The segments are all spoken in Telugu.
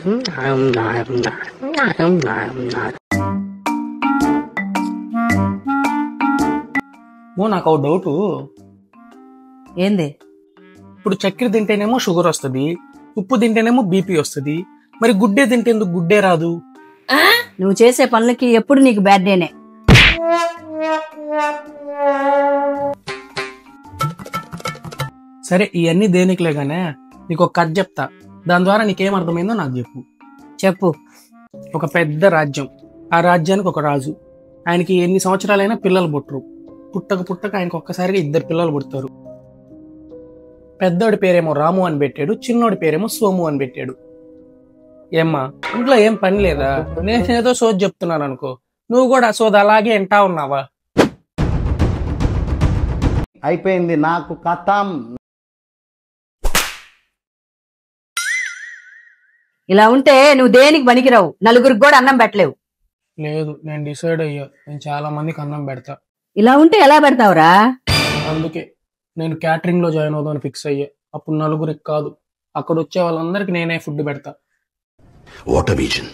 నాకు ఒక డౌట్. ఏంది? ఇప్పుడు చక్కెర తింటేనేమో షుగర్ వస్తుంది, ఉప్పు తింటేనేమో బీపీ వస్తుంది, మరి గుడ్డే తింటే ఎందుకు గుడ్డే రాదు? నువ్వు చేసే పనులకి ఎప్పుడు నీకు బ్యాడ్ డేనే. సరే ఇవన్నీ దేనికిలేగానే నీకు ఒక కథ చెప్తా, దాని ద్వారా నీకేం అర్థమైందో నాకు చెప్పు. చెప్పు. ఒక పెద్ద రాజ్యం, ఆ రాజ్యానికి ఒక రాజు. ఆయనకి ఎన్ని సంవత్సరాలైనా పిల్లలు పుట్టరు. పుట్టక ఆయనకు ఒక్కసారిగా 2 పిల్లలు పుడతారు. పెద్దోడి పేరేమో రాము అని పెట్టాడు, చిన్నోడి పేరేమో సోము అని పెట్టాడు. ఏమ్మా ఇంట్లో ఏం పని లేదా? నేనేదో సోది చెప్తున్నాను అనుకో, నువ్వు కూడా సోది అలాగే వింటా ఉన్నావా? అయిపోయింది నాకు కథం. ఇలా ఉంటే నువ్వు దేనికి పనికిరావు, నలుగురికి కూడా అన్నం పెట్టలేవు. లేదు, నేను డిసైడ్ అయ్యా, నేను చాలా మందికి అన్నం పెడతా. ఇలా ఉంటే ఎలా పెడతావురా? అందుకే నేను క్యాటరింగ్ లో జాయిన్ అవుదామని ఫిక్స్ అయ్యా. అప్పుడు నలుగురికి కాదు, అక్కడ వచ్చే వాళ్ళందరికి నేనే ఫుడ్ పెడతా. What a vision,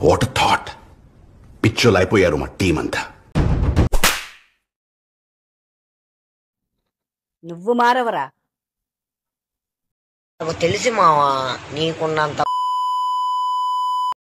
what a thought. పిచ్చోలు అయిపోయారు మా టీం అంతా. నువ్వు మారవరా? నాకు తెలిసి మావా నీకున్నంత